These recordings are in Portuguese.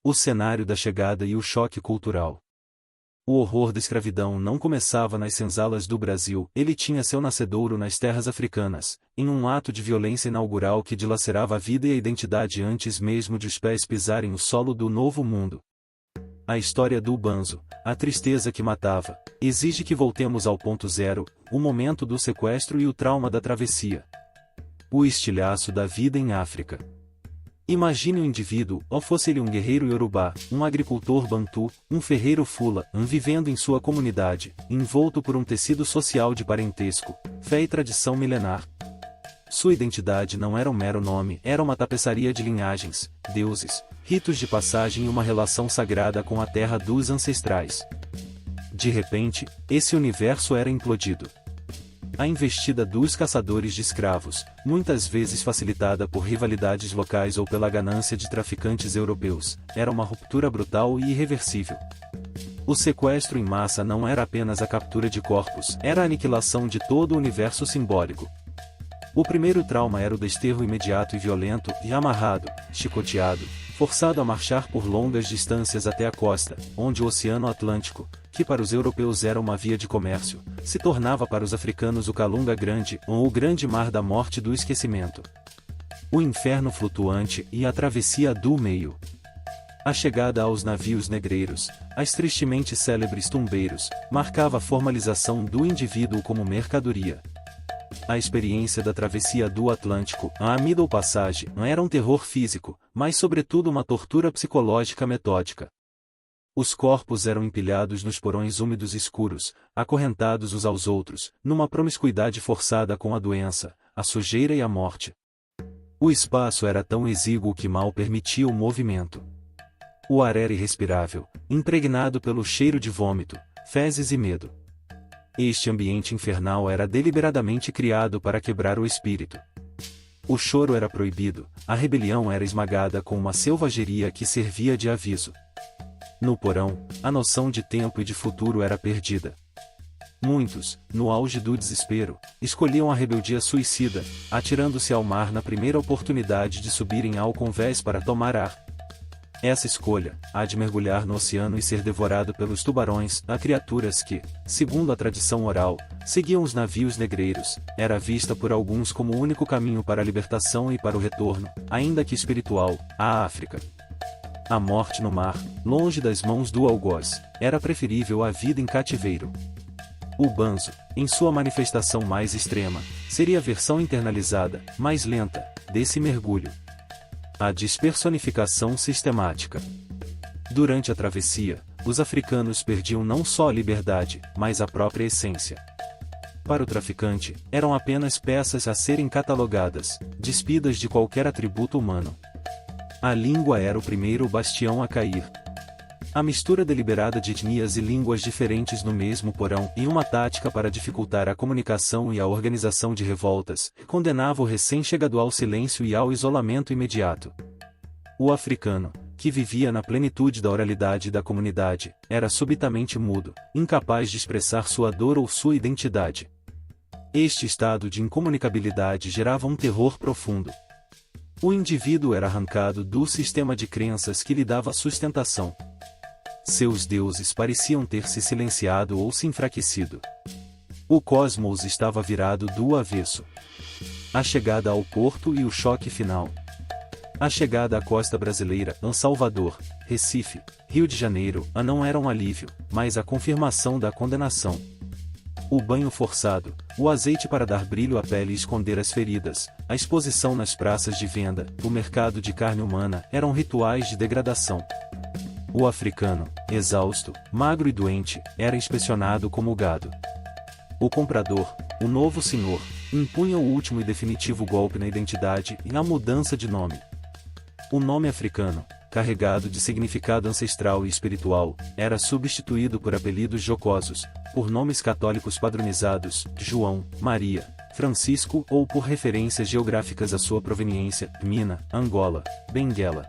O cenário da chegada e o choque cultural. O horror da escravidão não começava nas senzalas do Brasil, ele tinha seu nascedouro nas terras africanas, em um ato de violência inaugural que dilacerava a vida e a identidade antes mesmo de os pés pisarem o solo do Novo Mundo. A história do Banzo, a tristeza que matava, exige que voltemos ao ponto zero, o momento do sequestro e o trauma da travessia. O estilhaço da vida em África. Imagine um indivíduo, ou fosse ele um guerreiro iorubá, um agricultor bantu, um ferreiro fula, vivendo em sua comunidade, envolto por um tecido social de parentesco, fé e tradição milenar. Sua identidade não era um mero nome, era uma tapeçaria de linhagens, deuses, ritos de passagem e uma relação sagrada com a terra dos ancestrais. De repente, esse universo era implodido. A investida dos caçadores de escravos, muitas vezes facilitada por rivalidades locais ou pela ganância de traficantes europeus, era uma ruptura brutal e irreversível. O sequestro em massa não era apenas a captura de corpos, era a aniquilação de todo o universo simbólico. O primeiro trauma era o desterro imediato e violento, e amarrado, chicoteado, forçado a marchar por longas distâncias até a costa, onde o Oceano Atlântico, que para os europeus era uma via de comércio, se tornava para os africanos o Calunga Grande, ou o Grande Mar da Morte do Esquecimento. O inferno flutuante e a travessia do meio. A chegada aos navios negreiros, as tristemente célebres tumbeiros, marcava a formalização do indivíduo como mercadoria. A experiência da travessia do Atlântico, a Middle Passage, não era um terror físico, mas sobretudo uma tortura psicológica metódica. Os corpos eram empilhados nos porões úmidos escuros, acorrentados uns aos outros, numa promiscuidade forçada com a doença, a sujeira e a morte. O espaço era tão exíguo que mal permitia o movimento. O ar era irrespirável, impregnado pelo cheiro de vômito, fezes e medo. Este ambiente infernal era deliberadamente criado para quebrar o espírito. O choro era proibido, a rebelião era esmagada com uma selvageria que servia de aviso. No porão, a noção de tempo e de futuro era perdida. Muitos, no auge do desespero, escolhiam a rebeldia suicida, atirando-se ao mar na primeira oportunidade de subirem ao convés para tomar ar. Essa escolha, a de mergulhar no oceano e ser devorado pelos tubarões, a criaturas que, segundo a tradição oral, seguiam os navios negreiros, era vista por alguns como o único caminho para a libertação e para o retorno, ainda que espiritual, à África. A morte no mar, longe das mãos do algoz, era preferível à vida em cativeiro. O banzo, em sua manifestação mais extrema, seria a versão internalizada, mais lenta, desse mergulho. A despersonificação sistemática. Durante a travessia, os africanos perdiam não só a liberdade, mas a própria essência. Para o traficante, eram apenas peças a serem catalogadas, despidas de qualquer atributo humano. A língua era o primeiro bastião a cair. A mistura deliberada de etnias e línguas diferentes no mesmo porão, em uma tática para dificultar a comunicação e a organização de revoltas, condenava o recém-chegado ao silêncio e ao isolamento imediato. O africano, que vivia na plenitude da oralidade da comunidade, era subitamente mudo, incapaz de expressar sua dor ou sua identidade. Este estado de incomunicabilidade gerava um terror profundo. O indivíduo era arrancado do sistema de crenças que lhe dava sustentação. Seus deuses pareciam ter se silenciado ou se enfraquecido. O cosmos estava virado do avesso. A chegada ao porto e o choque final. A chegada à costa brasileira, Salvador, Recife, Rio de Janeiro, não era um alívio, mas a confirmação da condenação. O banho forçado, o azeite para dar brilho à pele e esconder as feridas, a exposição nas praças de venda, o mercado de carne humana, eram rituais de degradação. O africano, exausto, magro e doente, era inspecionado como gado. O comprador, o novo senhor, impunha o último e definitivo golpe na identidade e na mudança de nome. O nome africano, carregado de significado ancestral e espiritual, era substituído por apelidos jocosos, por nomes católicos padronizados, João, Maria, Francisco ou por referências geográficas à sua proveniência, Mina, Angola, Benguela.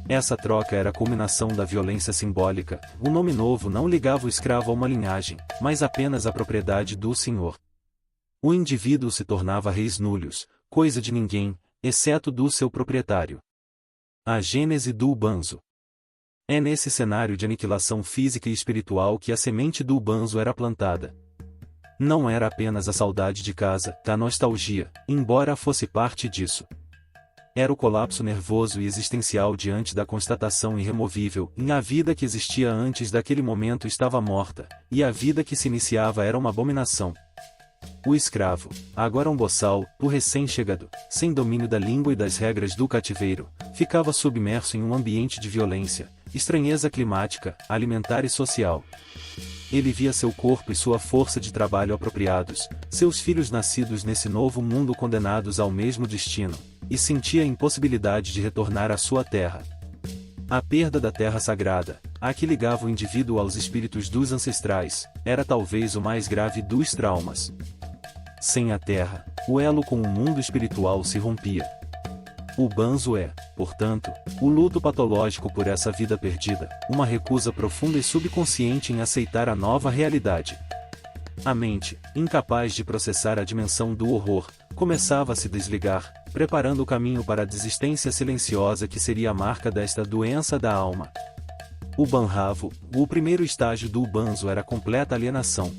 Essa troca era a culminação da violência simbólica. O nome novo não ligava o escravo a uma linhagem, mas apenas à propriedade do senhor. O indivíduo se tornava res nullius, coisa de ninguém, exceto do seu proprietário. A gênese do banzo. É nesse cenário de aniquilação física e espiritual que a semente do banzo era plantada. Não era apenas a saudade de casa, a nostalgia, embora fosse parte disso. Era o colapso nervoso e existencial diante da constatação irremovível: a vida que existia antes daquele momento estava morta, e a vida que se iniciava era uma abominação. O escravo, agora um boçal, o recém-chegado, sem domínio da língua e das regras do cativeiro, ficava submerso em um ambiente de violência, estranheza climática, alimentar e social. Ele via seu corpo e sua força de trabalho apropriados, seus filhos nascidos nesse novo mundo condenados ao mesmo destino, e sentia a impossibilidade de retornar à sua terra. A perda da terra sagrada, a que ligava o indivíduo aos espíritos dos ancestrais, era talvez o mais grave dos traumas. Sem a terra, o elo com o mundo espiritual se rompia. O banzo é, portanto, o luto patológico por essa vida perdida, uma recusa profunda e subconsciente em aceitar a nova realidade. A mente, incapaz de processar a dimensão do horror, começava a se desligar, preparando o caminho para a desistência silenciosa que seria a marca desta doença da alma. O banravo, o primeiro estágio do banzo, era a completa alienação.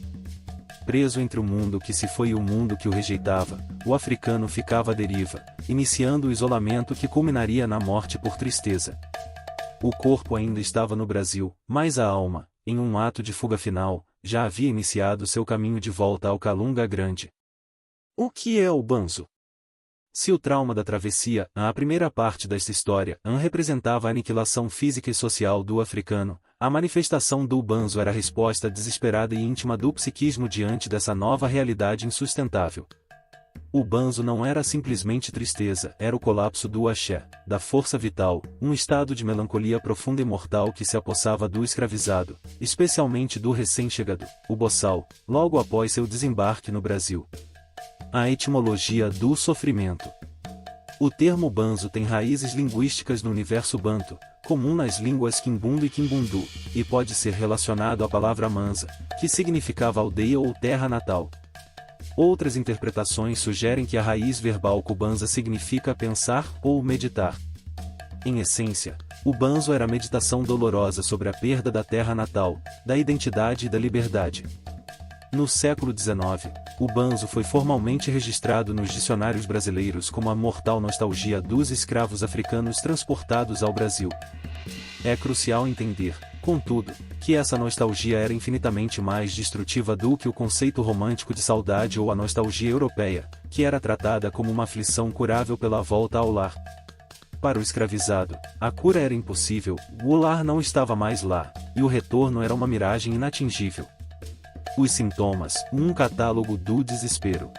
Preso entre o mundo que se foi e o mundo que o rejeitava, o africano ficava à deriva, iniciando o isolamento que culminaria na morte por tristeza. O corpo ainda estava no Brasil, mas a alma, em um ato de fuga final, já havia iniciado seu caminho de volta ao Calunga Grande. O que é o banzo? Se o trauma da travessia, a primeira parte desta história, representava a aniquilação física e social do africano, a manifestação do banzo era a resposta desesperada e íntima do psiquismo diante dessa nova realidade insustentável. O banzo não era simplesmente tristeza, era o colapso do axé, da força vital, um estado de melancolia profunda e mortal que se apossava do escravizado, especialmente do recém-chegado, o boçal, logo após seu desembarque no Brasil. A etimologia do sofrimento. O termo banzo tem raízes linguísticas no universo banto, comum nas línguas quimbundo e quimbundu, e pode ser relacionado à palavra manza, que significava aldeia ou terra natal. Outras interpretações sugerem que a raiz verbal kubanza significa pensar ou meditar. Em essência, o banzo era a meditação dolorosa sobre a perda da terra natal, da identidade e da liberdade. No século XIX, o banzo foi formalmente registrado nos dicionários brasileiros como a mortal nostalgia dos escravos africanos transportados ao Brasil. É crucial entender, contudo, que essa nostalgia era infinitamente mais destrutiva do que o conceito romântico de saudade ou a nostalgia europeia, que era tratada como uma aflição curável pela volta ao lar. Para o escravizado, a cura era impossível, o lar não estava mais lá, e o retorno era uma miragem inatingível. Os sintomas, um catálogo do desespero.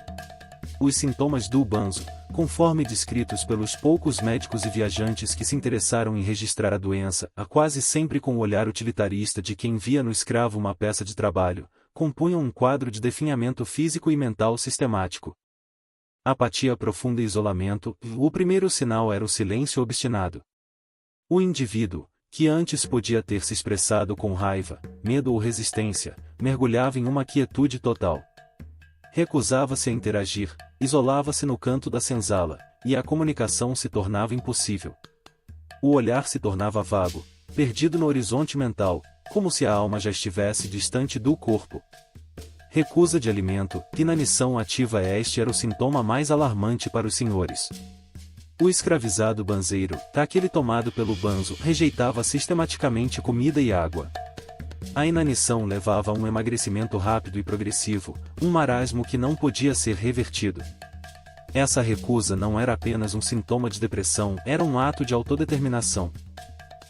Os sintomas do banzo, conforme descritos pelos poucos médicos e viajantes que se interessaram em registrar a doença, quase sempre com o olhar utilitarista de quem via no escravo uma peça de trabalho, compunham um quadro de definhamento físico e mental sistemático. Apatia profunda e isolamento, o primeiro sinal era o silêncio obstinado. O indivíduo, que antes podia ter se expressado com raiva, medo ou resistência, mergulhava em uma quietude total. Recusava-se a interagir, isolava-se no canto da senzala, e a comunicação se tornava impossível. O olhar se tornava vago, perdido no horizonte mental, como se a alma já estivesse distante do corpo. Recusa de alimento, inanição ativa. Este era o sintoma mais alarmante para os senhores. O escravizado banzeiro, aquele tomado pelo banzo, rejeitava sistematicamente comida e água. A inanição levava a um emagrecimento rápido e progressivo, um marasmo que não podia ser revertido. Essa recusa não era apenas um sintoma de depressão, era um ato de autodeterminação.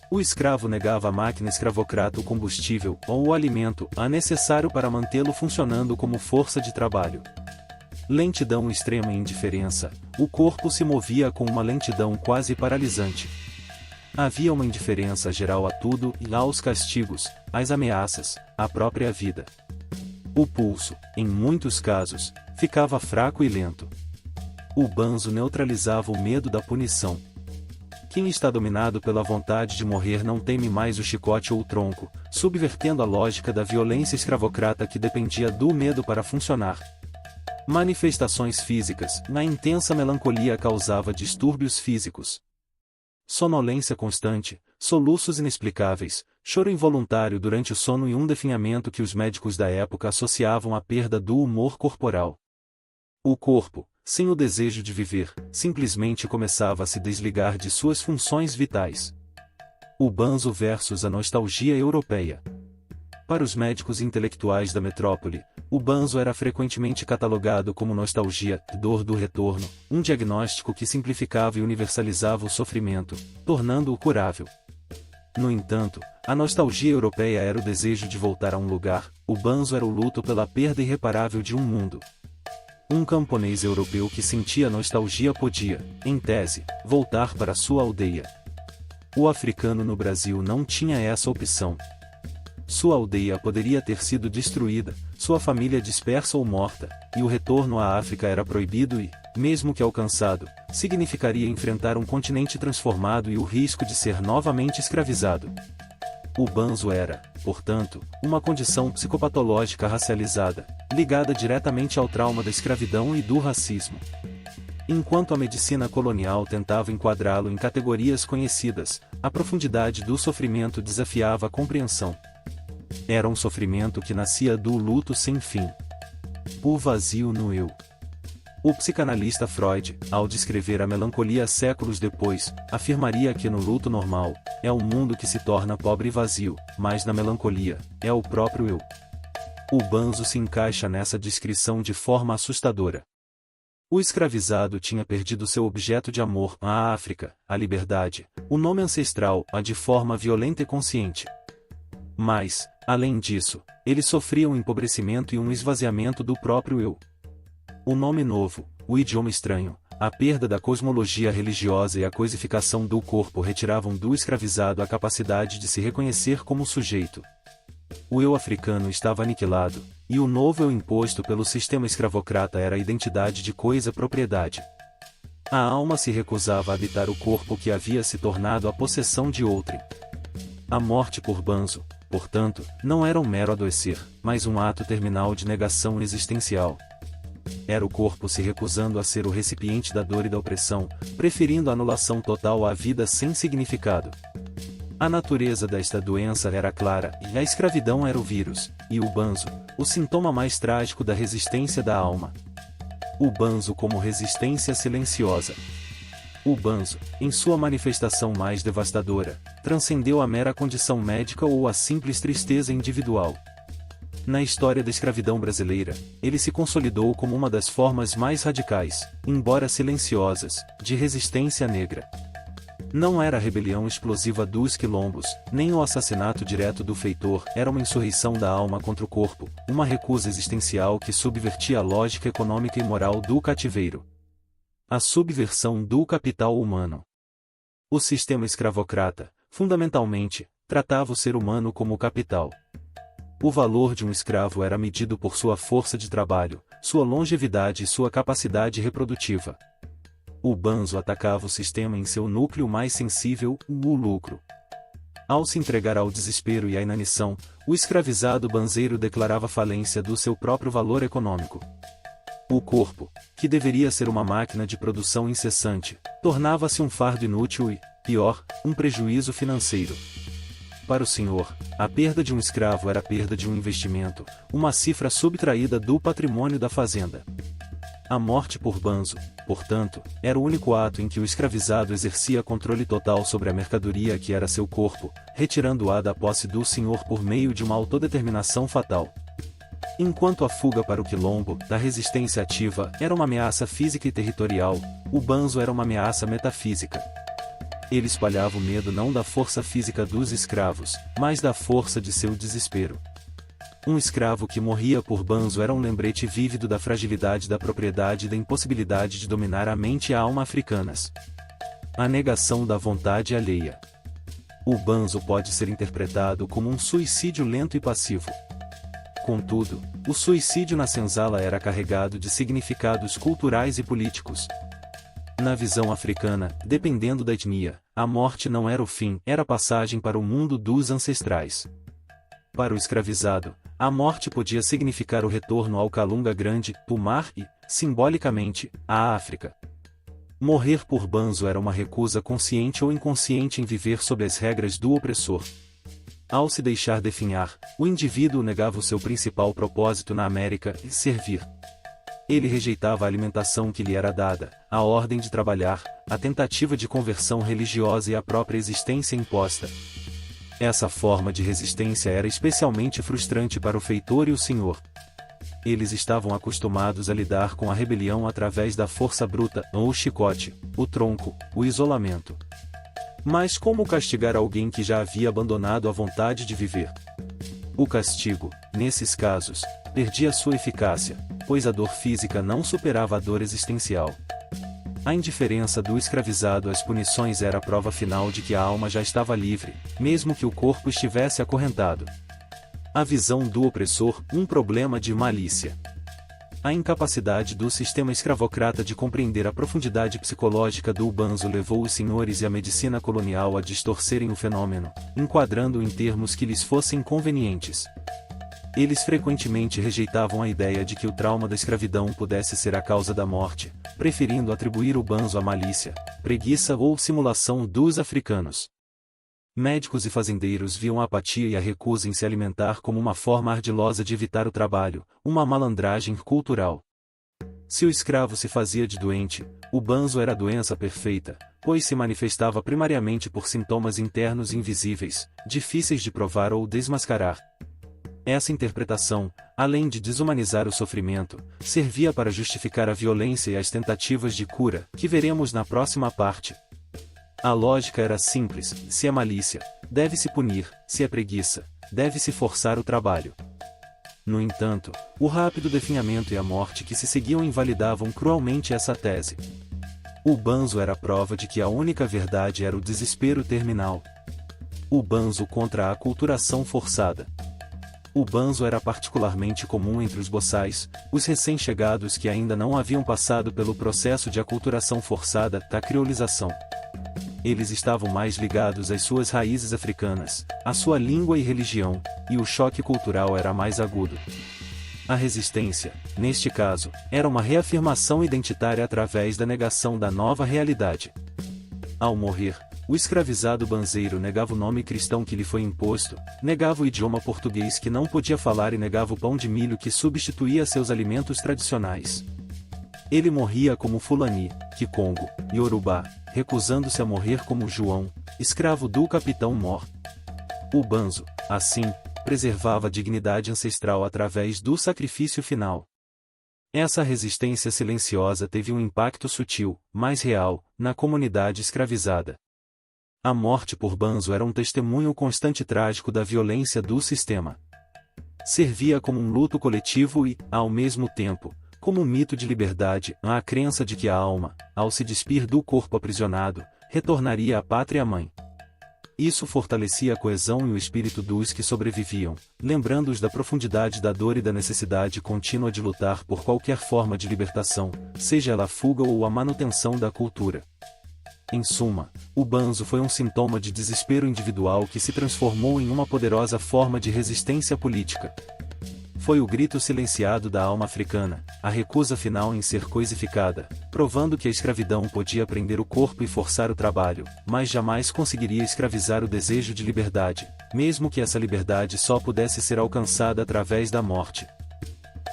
O escravo negava à máquina escravocrata o combustível, ou o alimento, necessário para mantê-lo funcionando como força de trabalho. Lentidão extrema e indiferença, o corpo se movia com uma lentidão quase paralisante. Havia uma indiferença geral a tudo e aos castigos, às ameaças, à própria vida. O pulso, em muitos casos, ficava fraco e lento. O banzo neutralizava o medo da punição. Quem está dominado pela vontade de morrer não teme mais o chicote ou o tronco, subvertendo a lógica da violência escravocrata que dependia do medo para funcionar. Manifestações físicas, na intensa melancolia causava distúrbios físicos. Sonolência constante, soluços inexplicáveis, choro involuntário durante o sono e um definhamento que os médicos da época associavam à perda do humor corporal. O corpo, sem o desejo de viver, simplesmente começava a se desligar de suas funções vitais. O banzo versus a nostalgia europeia. Para os médicos intelectuais da metrópole, o banzo era frequentemente catalogado como nostalgia, dor do retorno, um diagnóstico que simplificava e universalizava o sofrimento, tornando-o curável. No entanto, a nostalgia europeia era o desejo de voltar a um lugar, o banzo era o luto pela perda irreparável de um mundo. Um camponês europeu que sentia nostalgia podia, em tese, voltar para sua aldeia. O africano no Brasil não tinha essa opção. Sua aldeia poderia ter sido destruída, sua família dispersa ou morta, e o retorno à África era proibido e, mesmo que alcançado, significaria enfrentar um continente transformado e o risco de ser novamente escravizado. O banzo era, portanto, uma condição psicopatológica racializada, ligada diretamente ao trauma da escravidão e do racismo. Enquanto a medicina colonial tentava enquadrá-lo em categorias conhecidas, a profundidade do sofrimento desafiava a compreensão. Era um sofrimento que nascia do luto sem fim. O vazio no eu. O psicanalista Freud, ao descrever a melancolia séculos depois, afirmaria que no luto normal, é o mundo que se torna pobre e vazio, mas na melancolia, é o próprio eu. O banzo se encaixa nessa descrição de forma assustadora. O escravizado tinha perdido seu objeto de amor, a África, a liberdade, o nome ancestral, de forma violenta e consciente. Mas, além disso, ele sofria um empobrecimento e um esvaziamento do próprio eu. O nome novo, o idioma estranho, a perda da cosmologia religiosa e a coisificação do corpo retiravam do escravizado a capacidade de se reconhecer como sujeito. O eu africano estava aniquilado, e o novo eu imposto pelo sistema escravocrata era a identidade de coisa-propriedade. A alma se recusava a habitar o corpo que havia se tornado a possessão de outrem. A morte por banzo, portanto, não era um mero adoecer, mas um ato terminal de negação existencial. Era o corpo se recusando a ser o recipiente da dor e da opressão, preferindo a anulação total à vida sem significado. A natureza desta doença era clara, e a escravidão era o vírus, e o banzo, o sintoma mais trágico da resistência da alma. O banzo como resistência silenciosa. O banzo, em sua manifestação mais devastadora, transcendeu a mera condição médica ou a simples tristeza individual. Na história da escravidão brasileira, ele se consolidou como uma das formas mais radicais, embora silenciosas, de resistência negra. Não era a rebelião explosiva dos quilombos, nem o assassinato direto do feitor, era uma insurreição da alma contra o corpo, uma recusa existencial que subvertia a lógica econômica e moral do cativeiro. A subversão do capital humano. O sistema escravocrata, fundamentalmente, tratava o ser humano como capital. O valor de um escravo era medido por sua força de trabalho, sua longevidade e sua capacidade reprodutiva. O banzo atacava o sistema em seu núcleo mais sensível, o lucro. Ao se entregar ao desespero e à inanição, o escravizado banzeiro declarava falência do seu próprio valor econômico. O corpo, que deveria ser uma máquina de produção incessante, tornava-se um fardo inútil e, pior, um prejuízo financeiro. Para o senhor, a perda de um escravo era a perda de um investimento, uma cifra subtraída do patrimônio da fazenda. A morte por banzo, portanto, era o único ato em que o escravizado exercia controle total sobre a mercadoria que era seu corpo, retirando-a da posse do senhor por meio de uma autodeterminação fatal. Enquanto a fuga para o quilombo, da resistência ativa, era uma ameaça física e territorial, o banzo era uma ameaça metafísica. Ele espalhava o medo não da força física dos escravos, mas da força de seu desespero. Um escravo que morria por banzo era um lembrete vívido da fragilidade da propriedade e da impossibilidade de dominar a mente e a alma africanas. A negação da vontade alheia. O banzo pode ser interpretado como um suicídio lento e passivo. Contudo, o suicídio na senzala era carregado de significados culturais e políticos. Na visão africana, dependendo da etnia, a morte não era o fim, era a passagem para o mundo dos ancestrais. Para o escravizado, a morte podia significar o retorno ao Calunga Grande, o mar e, simbolicamente, à África. Morrer por banzo era uma recusa consciente ou inconsciente em viver sob as regras do opressor. Ao se deixar definhar, o indivíduo negava o seu principal propósito na América, servir. Ele rejeitava a alimentação que lhe era dada, a ordem de trabalhar, a tentativa de conversão religiosa e a própria existência imposta. Essa forma de resistência era especialmente frustrante para o feitor e o senhor. Eles estavam acostumados a lidar com a rebelião através da força bruta, ou o chicote, o tronco, o isolamento. Mas como castigar alguém que já havia abandonado a vontade de viver? O castigo, nesses casos, perdia sua eficácia, pois a dor física não superava a dor existencial. A indiferença do escravizado às punições era a prova final de que a alma já estava livre, mesmo que o corpo estivesse acorrentado. A visão do opressor, um problema de malícia. A incapacidade do sistema escravocrata de compreender a profundidade psicológica do banzo levou os senhores e a medicina colonial a distorcerem o fenômeno, enquadrando-o em termos que lhes fossem convenientes. Eles frequentemente rejeitavam a ideia de que o trauma da escravidão pudesse ser a causa da morte, preferindo atribuir o banzo à malícia, preguiça ou simulação dos africanos. Médicos e fazendeiros viam a apatia e a recusa em se alimentar como uma forma ardilosa de evitar o trabalho, uma malandragem cultural. Se o escravo se fazia de doente, o banzo era a doença perfeita, pois se manifestava primariamente por sintomas internos invisíveis, difíceis de provar ou desmascarar. Essa interpretação, além de desumanizar o sofrimento, servia para justificar a violência e as tentativas de cura, que veremos na próxima parte. A lógica era simples: se é malícia, deve-se punir; se é preguiça, deve-se forçar o trabalho. No entanto, o rápido definhamento e a morte que se seguiam invalidavam cruelmente essa tese. O banzo era a prova de que a única verdade era o desespero terminal. O banzo contra a aculturação forçada. O banzo era particularmente comum entre os boçais, os recém-chegados que ainda não haviam passado pelo processo de aculturação forçada, da criolização. Eles estavam mais ligados às suas raízes africanas, à sua língua e religião, e o choque cultural era mais agudo. A resistência, neste caso, era uma reafirmação identitária através da negação da nova realidade. Ao morrer, o escravizado banzeiro negava o nome cristão que lhe foi imposto, negava o idioma português que não podia falar e negava o pão de milho que substituía seus alimentos tradicionais. Ele morria como Fulani, Kikongo, Yorubá, recusando-se a morrer como João, escravo do capitão Mor. O banzo, assim, preservava a dignidade ancestral através do sacrifício final. Essa resistência silenciosa teve um impacto sutil, mas real, na comunidade escravizada. A morte por banzo era um testemunho constante e trágico da violência do sistema. Servia como um luto coletivo e, ao mesmo tempo, como um mito de liberdade, a crença de que a alma, ao se despir do corpo aprisionado, retornaria à pátria-mãe. Isso fortalecia a coesão e o espírito dos que sobreviviam, lembrando-os da profundidade da dor e da necessidade contínua de lutar por qualquer forma de libertação, seja ela a fuga ou a manutenção da cultura. Em suma, o banzo foi um sintoma de desespero individual que se transformou em uma poderosa forma de resistência política. Foi o grito silenciado da alma africana, a recusa final em ser coisificada, provando que a escravidão podia prender o corpo e forçar o trabalho, mas jamais conseguiria escravizar o desejo de liberdade, mesmo que essa liberdade só pudesse ser alcançada através da morte.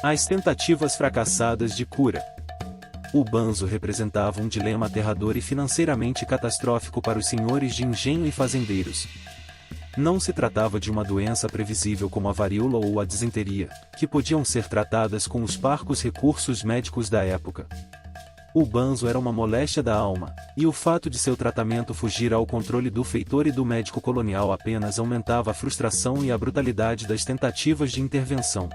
As tentativas fracassadas de cura. O banzo representava um dilema aterrador e financeiramente catastrófico para os senhores de engenho e fazendeiros. Não se tratava de uma doença previsível como a varíola ou a disenteria, que podiam ser tratadas com os parcos recursos médicos da época. O banzo era uma moléstia da alma, e o fato de seu tratamento fugir ao controle do feitor e do médico colonial apenas aumentava a frustração e a brutalidade das tentativas de intervenção.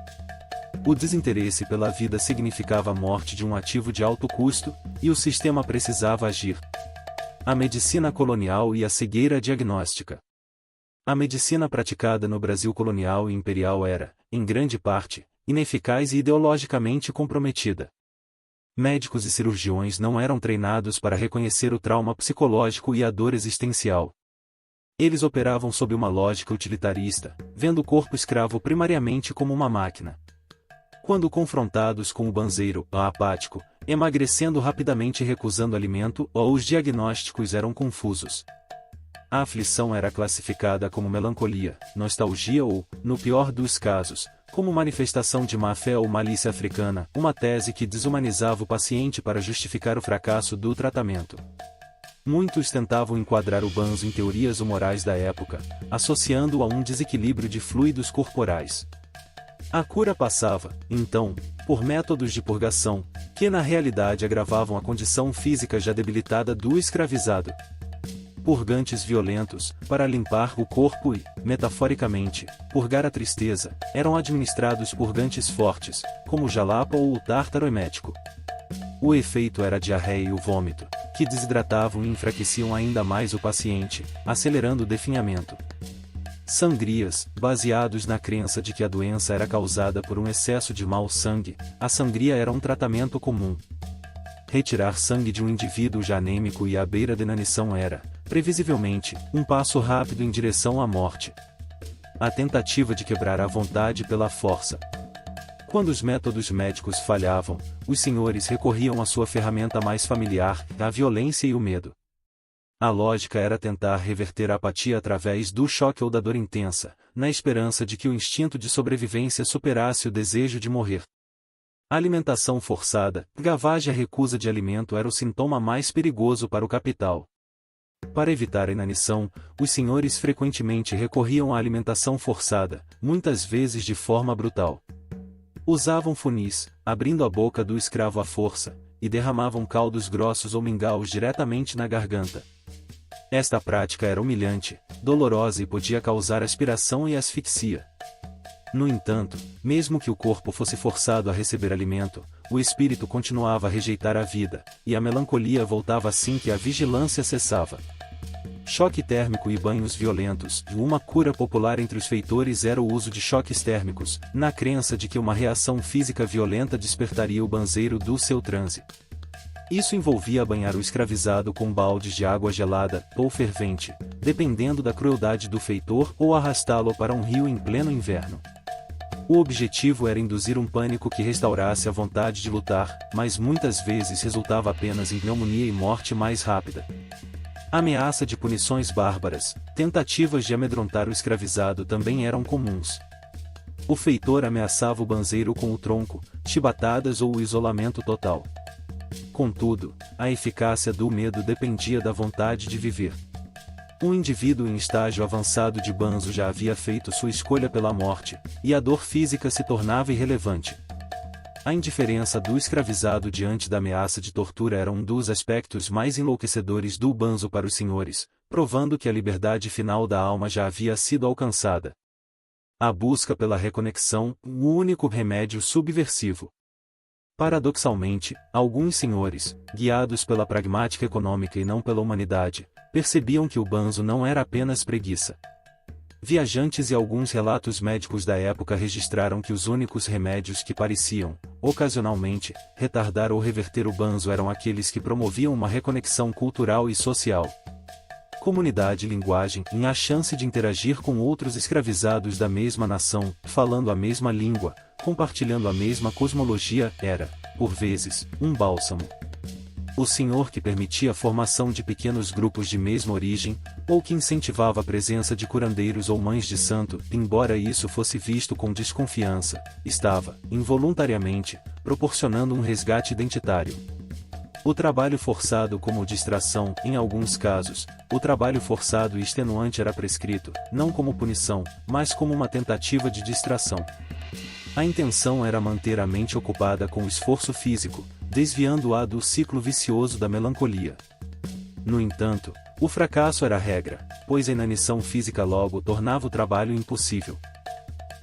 O desinteresse pela vida significava a morte de um ativo de alto custo, e o sistema precisava agir. A medicina colonial e a cegueira diagnóstica. A medicina praticada no Brasil colonial e imperial era, em grande parte, ineficaz e ideologicamente comprometida. Médicos e cirurgiões não eram treinados para reconhecer o trauma psicológico e a dor existencial. Eles operavam sob uma lógica utilitarista, vendo o corpo escravo primariamente como uma máquina. Quando confrontados com o banzeiro apático, emagrecendo rapidamente e recusando alimento, os diagnósticos eram confusos. A aflição era classificada como melancolia, nostalgia ou, no pior dos casos, como manifestação de má-fé ou malícia africana, uma tese que desumanizava o paciente para justificar o fracasso do tratamento. Muitos tentavam enquadrar o banzo em teorias humorais da época, associando-o a um desequilíbrio de fluidos corporais. A cura passava, então, por métodos de purgação, que na realidade agravavam a condição física já debilitada do escravizado. Purgantes violentos, para limpar o corpo e, metaforicamente, purgar a tristeza, eram administrados purgantes fortes, como o jalapa ou o tártaro emético. O efeito era a diarreia e o vômito, que desidratavam e enfraqueciam ainda mais o paciente, acelerando o definhamento. Sangrias, baseados na crença de que a doença era causada por um excesso de mau sangue, a sangria era um tratamento comum. Retirar sangue de um indivíduo já anêmico e à beira da inanição era, previsivelmente, um passo rápido em direção à morte. A tentativa de quebrar a vontade pela força. Quando os métodos médicos falhavam, os senhores recorriam à sua ferramenta mais familiar, a violência e o medo. A lógica era tentar reverter a apatia através do choque ou da dor intensa, na esperança de que o instinto de sobrevivência superasse o desejo de morrer. A alimentação forçada, gavagem e a recusa de alimento era o sintoma mais perigoso para o capital. Para evitar a inanição, os senhores frequentemente recorriam à alimentação forçada, muitas vezes de forma brutal. Usavam funis, abrindo a boca do escravo à força, e derramavam caldos grossos ou mingaus diretamente na garganta. Esta prática era humilhante, dolorosa e podia causar aspiração e asfixia. No entanto, mesmo que o corpo fosse forçado a receber alimento, o espírito continuava a rejeitar a vida, e a melancolia voltava assim que a vigilância cessava. Choque térmico e banhos violentos. Uma cura popular entre os feitores era o uso de choques térmicos, na crença de que uma reação física violenta despertaria o banzeiro do seu transe. Isso envolvia banhar o escravizado com baldes de água gelada ou fervente, dependendo da crueldade do feitor, ou arrastá-lo para um rio em pleno inverno. O objetivo era induzir um pânico que restaurasse a vontade de lutar, mas muitas vezes resultava apenas em pneumonia e morte mais rápida. Ameaça de punições bárbaras, tentativas de amedrontar o escravizado também eram comuns. O feitor ameaçava o banzeiro com o tronco, chibatadas ou o isolamento total. Contudo, a eficácia do medo dependia da vontade de viver. Um indivíduo em estágio avançado de banzo já havia feito sua escolha pela morte, e a dor física se tornava irrelevante. A indiferença do escravizado diante da ameaça de tortura era um dos aspectos mais enlouquecedores do banzo para os senhores, provando que a liberdade final da alma já havia sido alcançada. A busca pela reconexão, o único remédio subversivo. Paradoxalmente, alguns senhores, guiados pela pragmática econômica e não pela humanidade, percebiam que o banzo não era apenas preguiça. Viajantes e alguns relatos médicos da época registraram que os únicos remédios que pareciam, ocasionalmente, retardar ou reverter o banzo eram aqueles que promoviam uma reconexão cultural e social. Comunidade e linguagem, em a chance de interagir com outros escravizados da mesma nação, falando a mesma língua, compartilhando a mesma cosmologia, era, por vezes, um bálsamo. O senhor que permitia a formação de pequenos grupos de mesma origem, ou que incentivava a presença de curandeiros ou mães de santo, embora isso fosse visto com desconfiança, estava, involuntariamente, proporcionando um resgate identitário. O trabalho forçado como distração, em alguns casos, o trabalho forçado e extenuante era prescrito, não como punição, mas como uma tentativa de distração. A intenção era manter a mente ocupada com o esforço físico, desviando-a do ciclo vicioso da melancolia. No entanto, o fracasso era a regra, pois a inanição física logo tornava o trabalho impossível.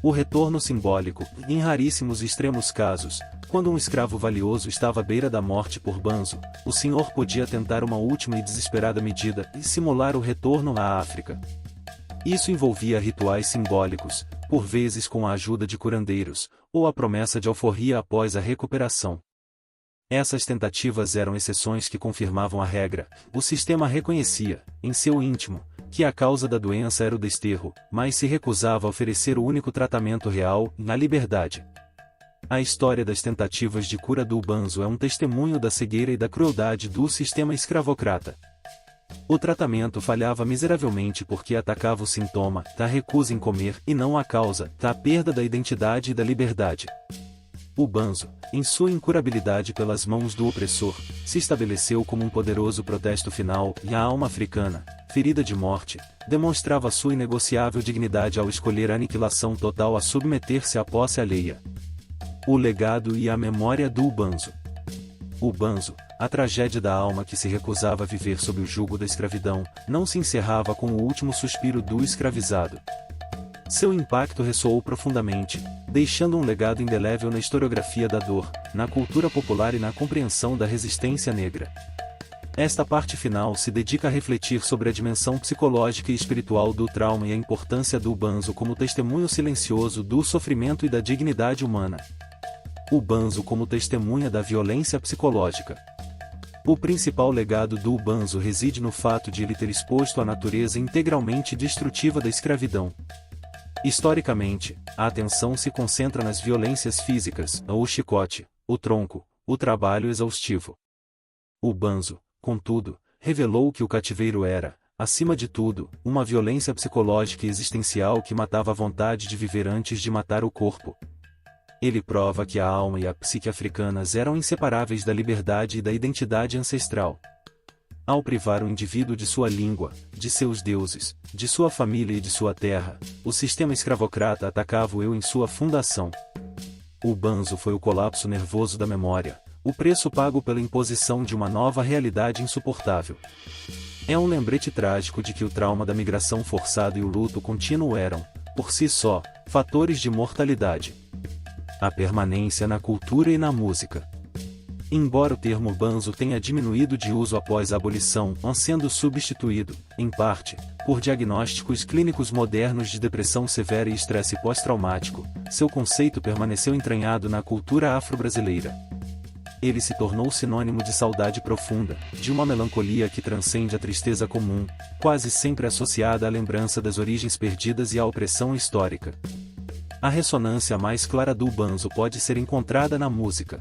O retorno simbólico, em raríssimos e extremos casos, quando um escravo valioso estava à beira da morte por banzo, o senhor podia tentar uma última e desesperada medida e simular o retorno à África. Isso envolvia rituais simbólicos, por vezes com a ajuda de curandeiros, ou a promessa de alforria após a recuperação. Essas tentativas eram exceções que confirmavam a regra. O sistema reconhecia, em seu íntimo, que a causa da doença era o desterro, mas se recusava a oferecer o único tratamento real, na liberdade. A história das tentativas de cura do Ubanzo é um testemunho da cegueira e da crueldade do sistema escravocrata. O tratamento falhava miseravelmente porque atacava o sintoma, a recusa em comer, e não a causa, a perda da identidade e da liberdade. Ubanzo, em sua incurabilidade pelas mãos do opressor, se estabeleceu como um poderoso protesto final, e a alma africana, ferida de morte, demonstrava sua inegociável dignidade ao escolher a aniquilação total a submeter-se à posse alheia. O legado e a memória do Ubanzo. Ubanzo, a tragédia da alma que se recusava a viver sob o jugo da escravidão, não se encerrava com o último suspiro do escravizado. Seu impacto ressoou profundamente, deixando um legado indelével na historiografia da dor, na cultura popular e na compreensão da resistência negra. Esta parte final se dedica a refletir sobre a dimensão psicológica e espiritual do trauma e a importância do Ubanzo como testemunho silencioso do sofrimento e da dignidade humana. Ubanzo como testemunha da violência psicológica. O principal legado do Ubanzo reside no fato de ele ter exposto a natureza integralmente destrutiva da escravidão. Historicamente, a atenção se concentra nas violências físicas, o chicote, o tronco, o trabalho exaustivo. Ubanzo, contudo, revelou que o cativeiro era, acima de tudo, uma violência psicológica e existencial que matava a vontade de viver antes de matar o corpo. Ele prova que a alma e a psique africanas eram inseparáveis da liberdade e da identidade ancestral. Ao privar o indivíduo de sua língua, de seus deuses, de sua família e de sua terra, o sistema escravocrata atacava o eu em sua fundação. O Ubanzo foi o colapso nervoso da memória, o preço pago pela imposição de uma nova realidade insuportável. É um lembrete trágico de que o trauma da migração forçada e o luto contínuo eram, por si só, fatores de mortalidade. A permanência na cultura e na música. Embora o termo Ubanzo tenha diminuído de uso após a abolição, sendo substituído, em parte, por diagnósticos clínicos modernos de depressão severa e estresse pós-traumático, seu conceito permaneceu entranhado na cultura afro-brasileira. Ele se tornou sinônimo de saudade profunda, de uma melancolia que transcende a tristeza comum, quase sempre associada à lembrança das origens perdidas e à opressão histórica. A ressonância mais clara do Ubanzo pode ser encontrada na música.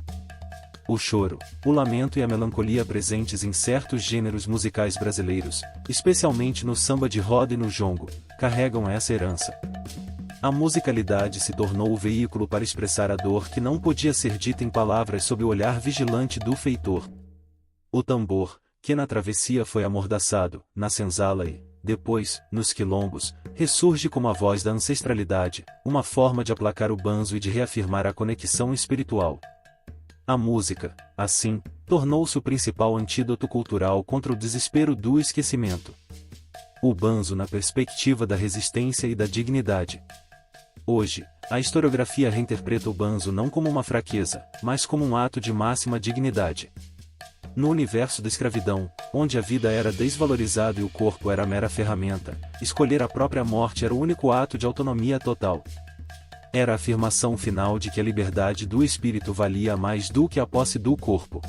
O choro, o lamento e a melancolia presentes em certos gêneros musicais brasileiros, especialmente no samba de roda e no jongo, carregam essa herança. A musicalidade se tornou o veículo para expressar a dor que não podia ser dita em palavras sob o olhar vigilante do feitor. O tambor, que na travessia foi amordaçado, na senzala e, depois, nos quilombos, ressurge como a voz da ancestralidade, uma forma de aplacar o Ubanzo e de reafirmar a conexão espiritual. A música, assim, tornou-se o principal antídoto cultural contra o desespero do esquecimento. O Ubanzo na perspectiva da resistência e da dignidade. Hoje, a historiografia reinterpreta o Ubanzo não como uma fraqueza, mas como um ato de máxima dignidade. No universo da escravidão, onde a vida era desvalorizada e o corpo era mera ferramenta, escolher a própria morte era o único ato de autonomia total. Era a afirmação final de que a liberdade do espírito valia mais do que a posse do corpo.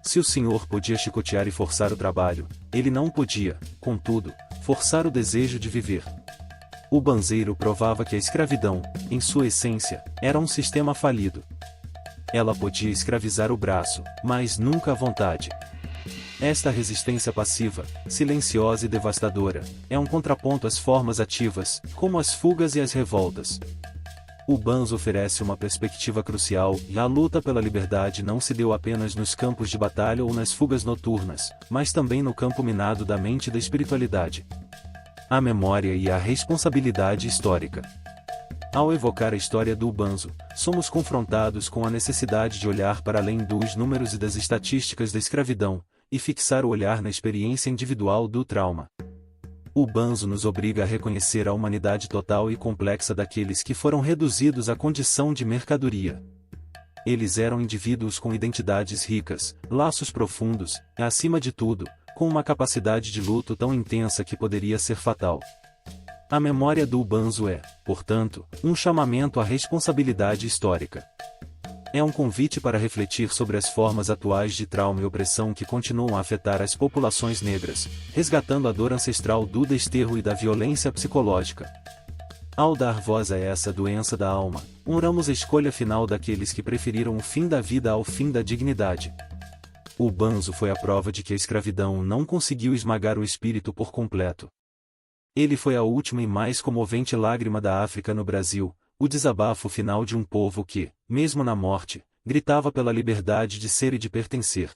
Se o senhor podia chicotear e forçar o trabalho, ele não podia, contudo, forçar o desejo de viver. O ubanzeiro provava que a escravidão, em sua essência, era um sistema falido. Ela podia escravizar o braço, mas nunca a vontade. Esta resistência passiva, silenciosa e devastadora, é um contraponto às formas ativas, como as fugas e as revoltas. O Ubanzo oferece uma perspectiva crucial, e a luta pela liberdade não se deu apenas nos campos de batalha ou nas fugas noturnas, mas também no campo minado da mente e da espiritualidade. A memória e a responsabilidade histórica. Ao evocar a história do Ubanzo, somos confrontados com a necessidade de olhar para além dos números e das estatísticas da escravidão, e fixar o olhar na experiência individual do trauma. O Ubanzo nos obriga a reconhecer a humanidade total e complexa daqueles que foram reduzidos à condição de mercadoria. Eles eram indivíduos com identidades ricas, laços profundos, e, acima de tudo, com uma capacidade de luto tão intensa que poderia ser fatal. A memória do Ubanzo é, portanto, um chamamento à responsabilidade histórica. É um convite para refletir sobre as formas atuais de trauma e opressão que continuam a afetar as populações negras, resgatando a dor ancestral do desterro e da violência psicológica. Ao dar voz a essa doença da alma, honramos a escolha final daqueles que preferiram o fim da vida ao fim da dignidade. O banzo foi a prova de que a escravidão não conseguiu esmagar o espírito por completo. Ele foi a última e mais comovente lágrima da África no Brasil, o desabafo final de um povo que, mesmo na morte, gritava pela liberdade de ser e de pertencer.